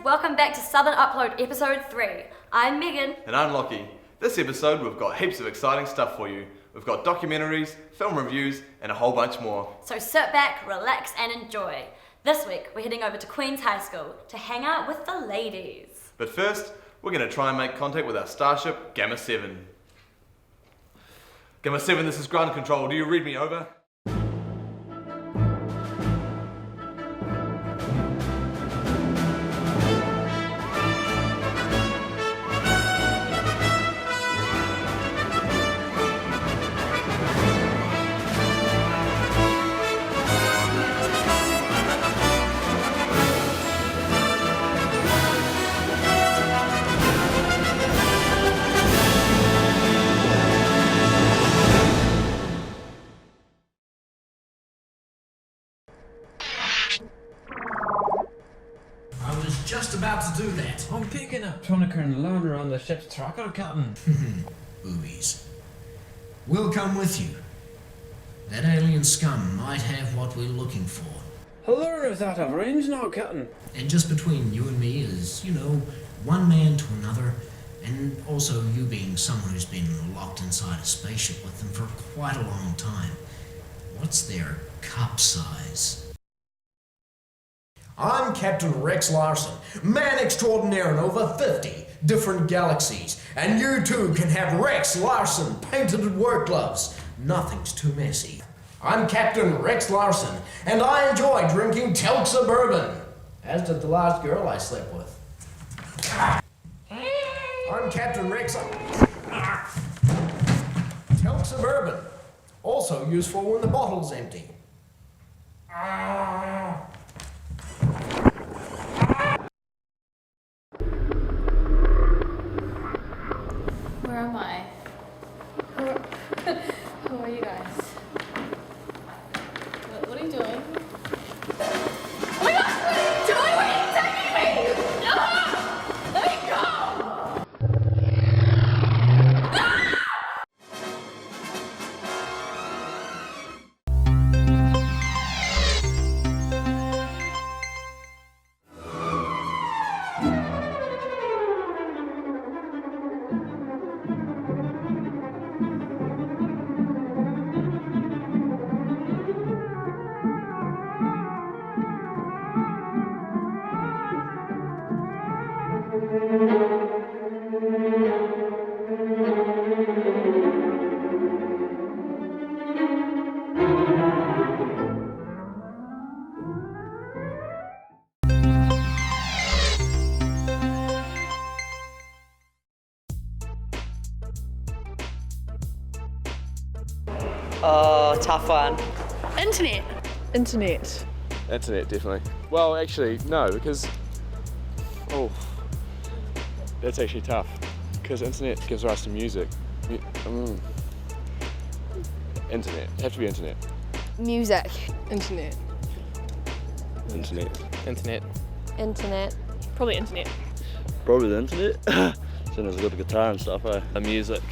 welcome back to Southern Upload episode 3. I'm Megan. And I'm Lockie. This episode we've got heaps of exciting stuff for you. We've got documentaries, film reviews, and a whole bunch more. So sit back, relax and enjoy. This week we're heading over to Queen's High School to hang out with the ladies. But first, we're going to try and make contact with our starship, Gamma 7. Gamma 7, this is ground control. Do you read me over? Just about to do that. I'm picking up tonica and loan around the ship's tracker, Captain. Boobies. We'll come with you. That alien scum might have what we're looking for. Hello, is out of range now, Captain? And just between you and me is, one man to another, and also you being someone who's been locked inside a spaceship with them for quite a long time. What's their cup size? I'm Captain Rex Larson, man extraordinaire in over 50 different galaxies, and you too can have Rex Larson painted work gloves. Nothing's too messy. I'm Captain Rex Larson, and I enjoy drinking Telxa bourbon, as did the last girl I slept with. I'm Captain Rex. Telxa bourbon, also useful when the bottle's empty. Where am I? Who are you guys? What are you doing? Oh my gosh, what are you doing? What are you taking me? Ah! Let me go! Oh, tough one. Internet, definitely. Well, actually, no, because... Oh, that's actually tough. Because internet gives rise to music. Internet. Have to be internet. music, Internet. probably internet. Probably the internet. Soon as I got the guitar and stuff, The music.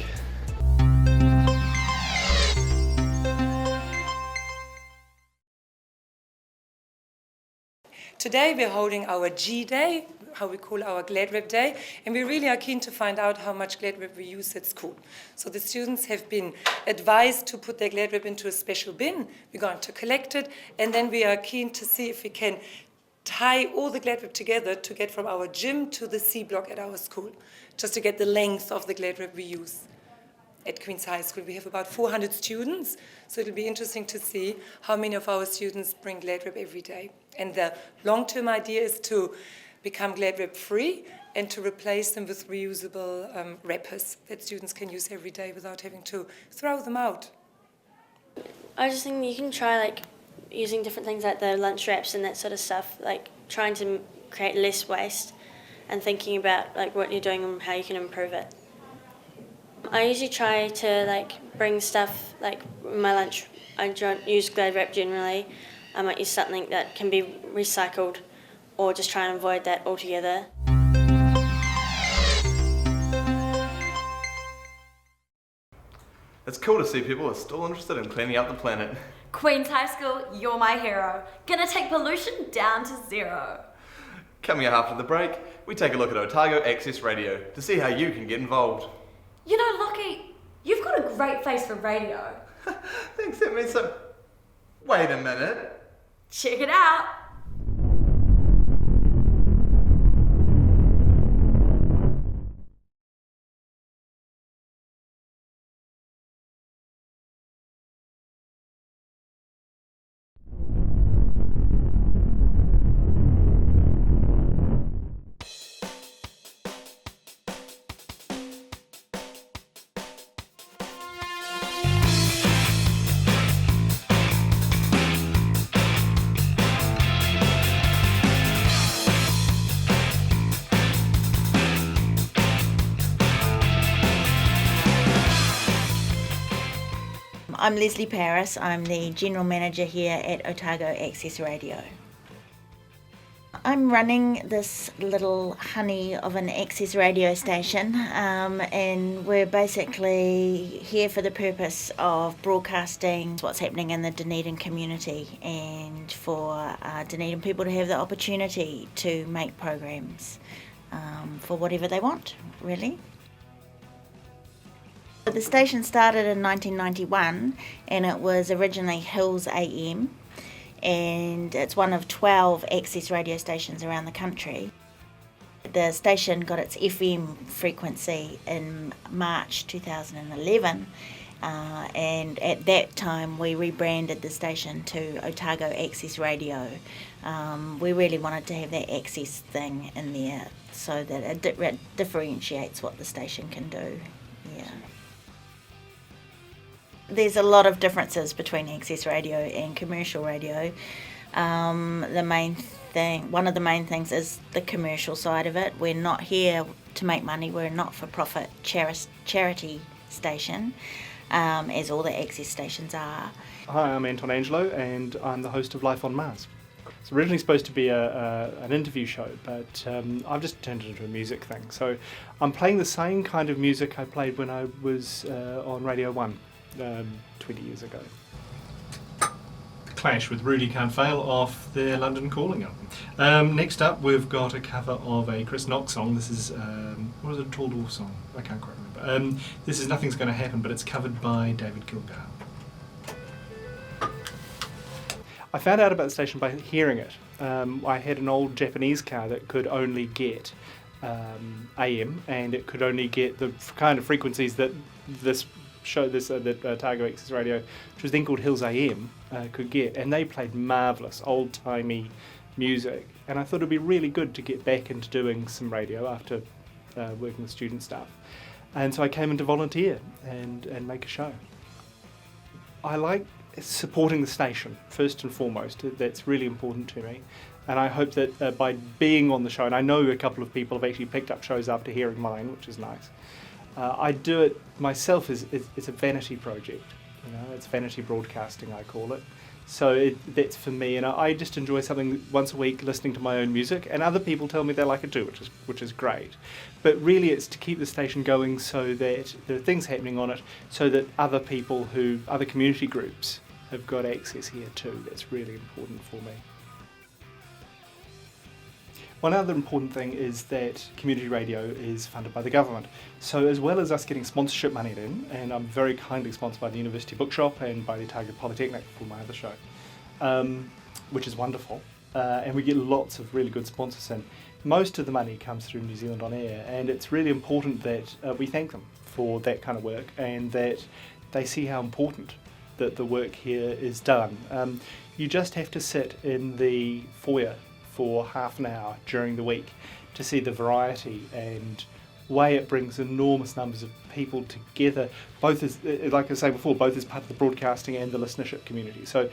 Today we're holding our G Day, how we call our Glad Rep Day, and we really are keen to find out how much Glad Rep we use at school. So the students have been advised to put their Glad Rep into a special bin. We're going to collect it, and then we are keen to see if we can tie all the Glad Rep together to get from our gym to the C block at our school, just to get the length of the Glad Rep we use. At Queen's High School, we have about 400 students, so it'll be interesting to see how many of our students bring Glad Rep every day. And the long-term idea is to become Glad Rep free and to replace them with reusable wrappers that students can use every day without having to throw them out. I just think you can try using different things like the lunch wraps and that sort of stuff, trying to create less waste and thinking about what you're doing and how you can improve it. I usually try to bring stuff in my lunch. I don't use Glad Wrap generally. I might use something that can be recycled or just try and avoid that altogether. It's cool to see people are still interested in cleaning up the planet. Queen's High School, you're my hero. Gonna take pollution down to zero. Coming up after the break, we take a look at Otago Access Radio to see how you can get involved. You know, Lockie, you've got a great face for radio. Thanks, that means so... Wait a minute. Check it out. I'm Leslie Paris. I'm the General Manager here at Otago Access Radio. I'm running this little honey of an access radio station, and we're basically here for the purpose of broadcasting what's happening in the Dunedin community and for Dunedin people to have the opportunity to make programs for whatever they want, really. The station started in 1991 and it was originally Hills AM, and it's one of 12 access radio stations around the country. The station got its FM frequency in March 2011, and at that time we rebranded the station to Otago Access Radio. We really wanted to have that access thing in there so that it differentiates what the station can do. Yeah. There's a lot of differences between access radio and commercial radio. One of the main things is the commercial side of it. We're not here to make money. We're a not-for-profit charity station, as all the access stations are. Hi, I'm Anton Angelo, and I'm the host of Life on Mars. It's originally supposed to be an interview show, but I've just turned it into a music thing. So I'm playing the same kind of music I played when I was on Radio 1 20 years ago. Clash with Rudy Can't Fail off their London Calling album. Next up, we've got a cover of a Chris Knox song. This is, what is it, a Tall Dwarf song? I can't quite remember. This is Nothing's Gonna Happen, but it's covered by David Kilgour. I found out about the station by hearing it. I had an old Japanese car that could only get AM, and it could only get the kind of frequencies that this show, that Otago Access Radio, which was then called Hills AM, could get, and they played marvellous old-timey music, and I thought it'd be really good to get back into doing some radio after working with student staff, and so I came in to volunteer and make a show. I like supporting the station first and foremost. That's really important to me, and I hope that by being on the show, and I know a couple of people have actually picked up shows after hearing mine, which is nice. I do it myself it's a vanity project, it's vanity broadcasting, I call it. So that's for me, and I just enjoy something once a week, listening to my own music, and other people tell me they like it too, which is great. But really it's to keep the station going so that there are things happening on it, so that other community groups have got access here too. That's really important for me. One other important thing is that community radio is funded by the government. So as well as us getting sponsorship money in, and I'm very kindly sponsored by the University Bookshop and by the Aoraki Polytech for my other show, which is wonderful, and we get lots of really good sponsors in. Most of the money comes through New Zealand On Air, and it's really important that we thank them for that kind of work, and that they see how important that the work here is done. You just have to sit in the foyer for half an hour during the week to see the variety and way it brings enormous numbers of people together, both as, like I say before, both as part of the broadcasting and the listenership community. So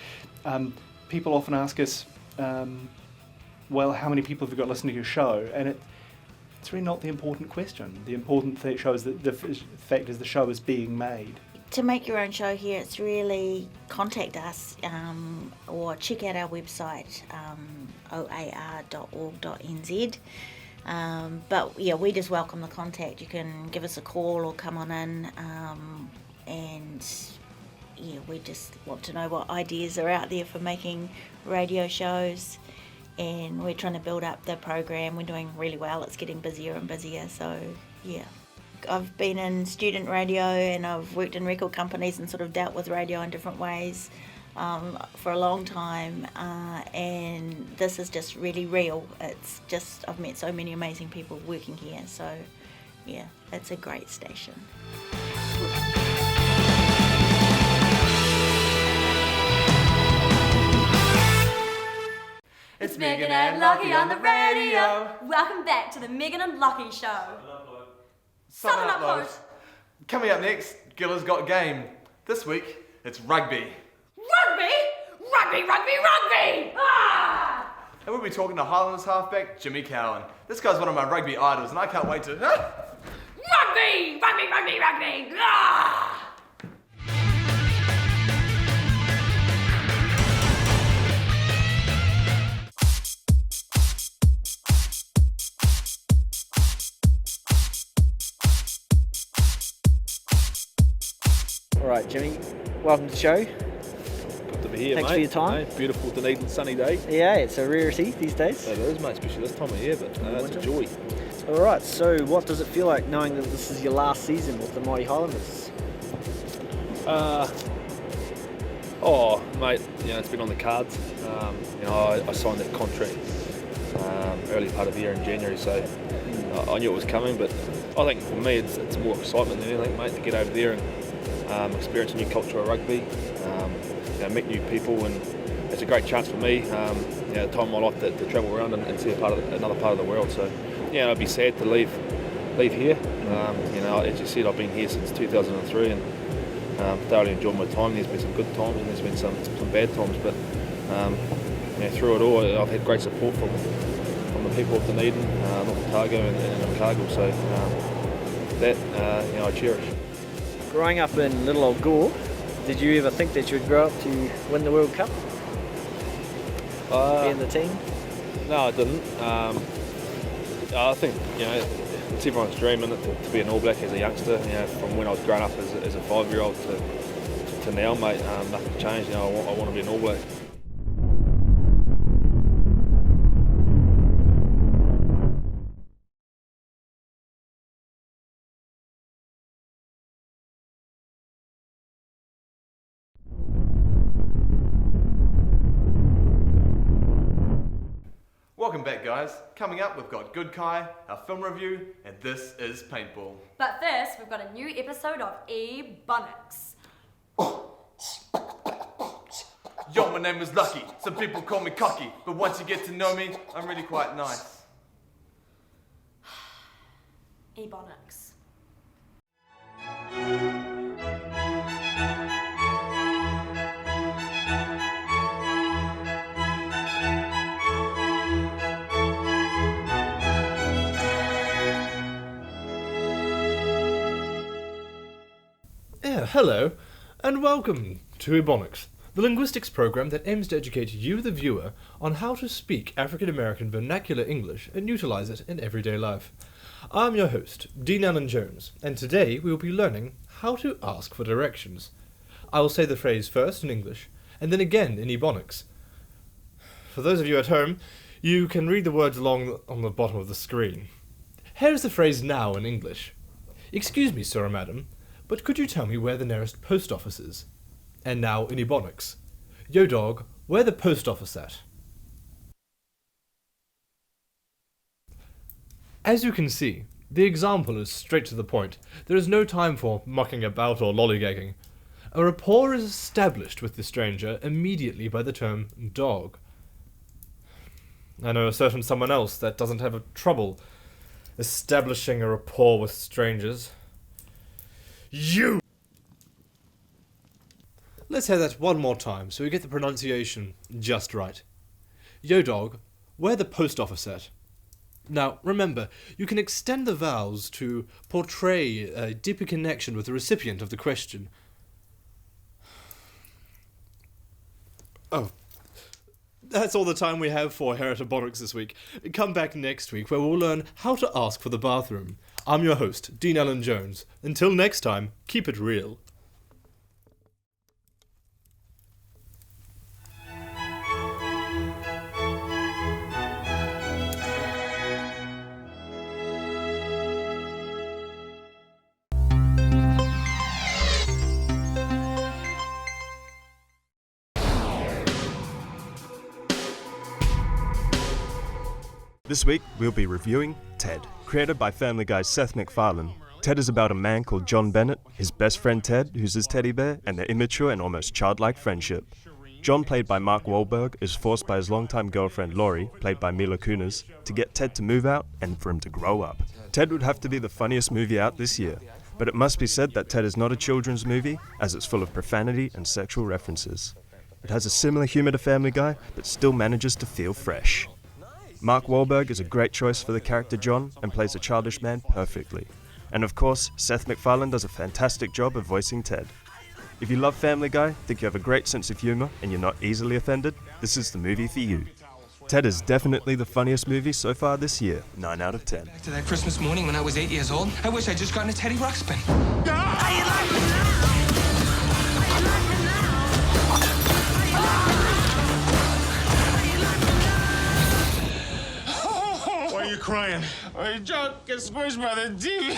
people often ask us, well, how many people have you got listening to your show? And it's really not the important question. The important thing shows that the fact is the show is being made. To make your own show here, it's really contact us or check out our website, oar.org.nz. But yeah, we just welcome the contact. You can give us a call or come on in, and yeah, we just want to know what ideas are out there for making radio shows, and we're trying to build up the program. We're doing really well. It's getting busier and busier, so yeah. I've been in student radio and I've worked in record companies and sort of dealt with radio in different ways for a long time, and this is just really real. It's just, I've met so many amazing people working here, so yeah, it's a great station. It's Megan and Lockie on the radio. Welcome back to the Megan and Lockie Show. Southern Upload. Coming up next, Gilla's Got Game. This week, it's rugby. Rugby! Rugby, rugby, rugby! Ah! And we'll be talking to Highlanders halfback Jimmy Cowan. This guy's one of my rugby idols, and I can't wait to... Rugby! Rugby, rugby, rugby! Ah! Alright, Jimmy, welcome to the show. Good to be here, Thanks mate. for your time. Mate, beautiful Dunedin sunny day. Yeah, it's a rarity these days. It is, mate, especially this time of year, but it's a joy. Alright, so what does it feel like knowing that this is your last season with the Mighty Highlanders? Mate, it's been on the cards. I signed that contract early part of the year in January, so I knew it was coming, but I think for me it's more excitement than anything, mate, to get over there and experience a new culture of rugby, meet new people, and it's a great chance for me, the time of my life to travel around and see another part of the world. So, I'd be sad to leave here. As you said, I've been here since 2003 and thoroughly enjoyed my time. There's been some good times and there's been some bad times, but through it all, I've had great support from the people of Dunedin, North Otago and Otago. So that I cherish. Growing up in little old Gore, did you ever think that you would grow up to win the World Cup? Be in the team? No, I didn't. I think it's everyone's dream, isn't it, to be an All Black as a youngster. From when I was growing up as a 5-year-old to now, mate, nothing changed. I want to be an All Black. Welcome back, guys. Coming up, we've got Good Kai, our film review, and this is Paintball. But first, we've got a new episode of Ebonics. Yo, my name is Lucky. Some people call me cocky, but once you get to know me, I'm really quite nice. Ebonics. Hello, and welcome to Ebonics, the linguistics program that aims to educate you, the viewer, on how to speak African American vernacular English and utilize it in everyday life. I'm your host, Dean Allen Jones, and today we will be learning how to ask for directions. I will say the phrase first in English, and then again in Ebonics. For those of you at home, you can read the words along on the bottom of the screen. Here is the phrase now in English. Excuse me, sir or madam, but could you tell me where the nearest post office is? And now in Ebonics. Yo dog, where the post office at? As you can see, the example is straight to the point. There is no time for mucking about or lollygagging. A rapport is established with the stranger immediately by the term dog. I know a certain someone else that doesn't have a trouble establishing a rapport with strangers. You! Let's hear that one more time so we get the pronunciation just right. Yo dog, where the post office at? Now, remember, you can extend the vowels to portray a deeper connection with the recipient of the question. Oh. That's all the time we have for here at Ebonics this week. Come back next week where we'll learn how to ask for the bathroom. I'm your host, Dean Allen Jones. Until next time, keep it real. This week, we'll be reviewing Ted. Created by Family Guy's Seth MacFarlane, Ted is about a man called John Bennett, his best friend Ted, who's his teddy bear, and their immature and almost childlike friendship. John, played by Mark Wahlberg, is forced by his longtime girlfriend Laurie, played by Mila Kunis, to get Ted to move out and for him to grow up. Ted would have to be the funniest movie out this year, but it must be said that Ted is not a children's movie, as it's full of profanity and sexual references. It has a similar humour to Family Guy, but still manages to feel fresh. Mark Wahlberg is a great choice for the character John and plays a childish man perfectly. And of course, Seth MacFarlane does a fantastic job of voicing Ted. If you love Family Guy, think you have a great sense of humour, and you're not easily offended, this is the movie for you. Ted is definitely the funniest movie so far this year, 9 out of 10. Back to that Christmas morning when I was 8 years old, I wish I'd just gotten a Teddy Ruxpin. Why are you crying? I just get squished by the TV.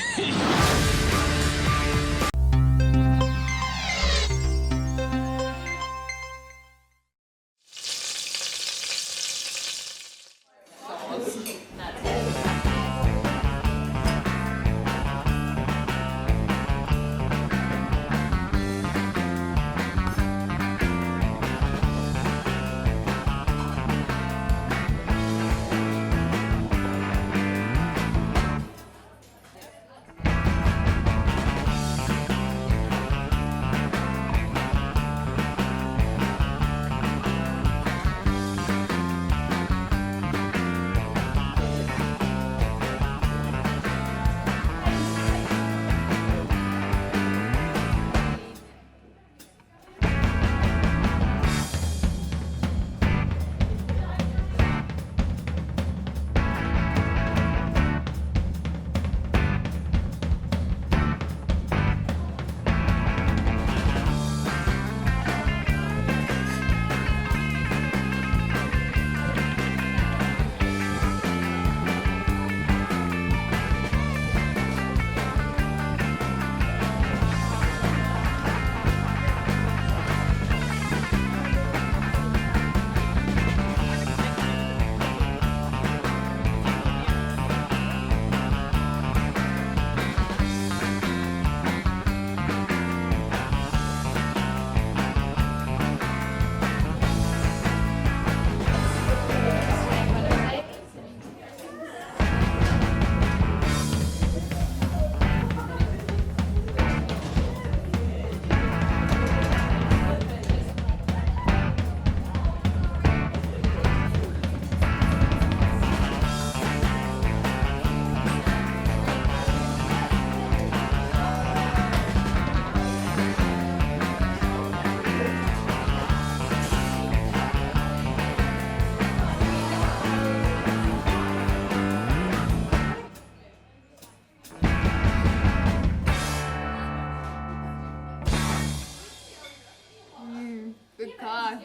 Good car.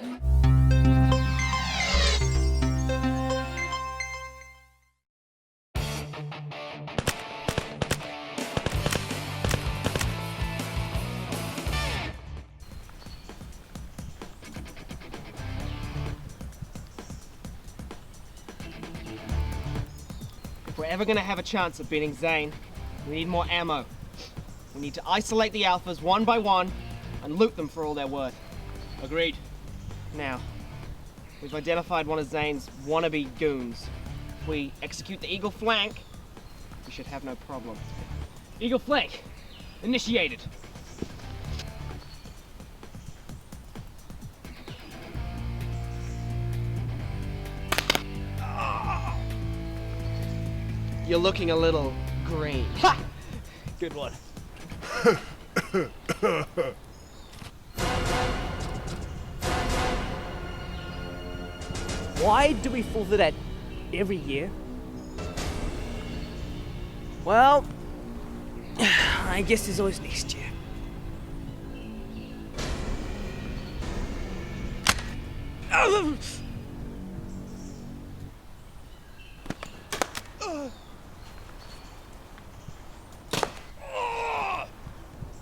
If we're ever going to have a chance of beating Zane, we need more ammo. We need to isolate the alphas one by one and loot them for all they're worth. Agreed. Now, we've identified one of Zane's wannabe goons. If we execute the Eagle flank, we should have no problem. Eagle flank, initiated. You're looking a little green. Ha! Good one. Why do we fall for that every year? Well, I guess there's always next year.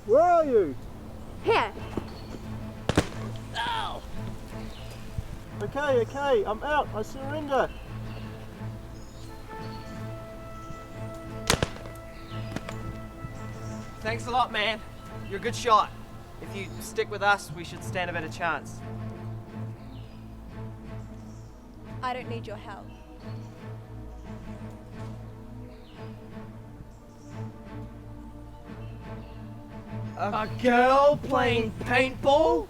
Where are you? Here. Ow! Okay, I'm out. I surrender. Thanks a lot, man. You're a good shot. If you stick with us, we should stand a better chance. I don't need your help. A girl playing paintball?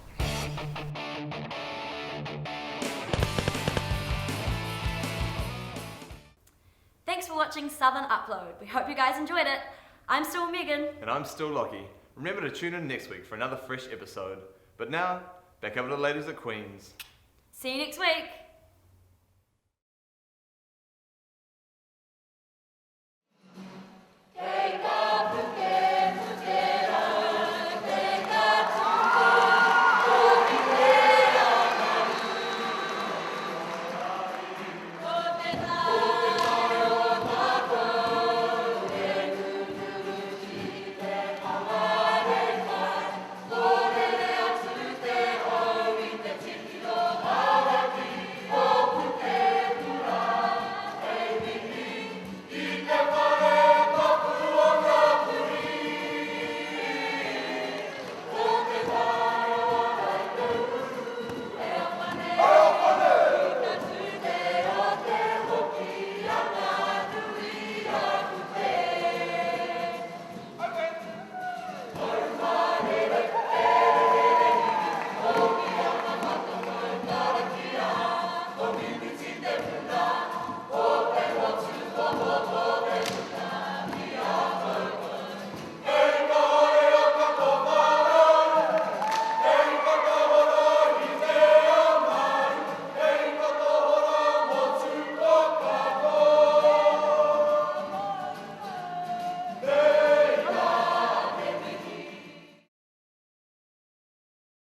Thanks for watching Southern Upload. We hope you guys enjoyed it. I'm still Megan. And I'm still Lockie. Remember to tune in next week for another fresh episode. But now, back over to the ladies at Queen's. See you next week.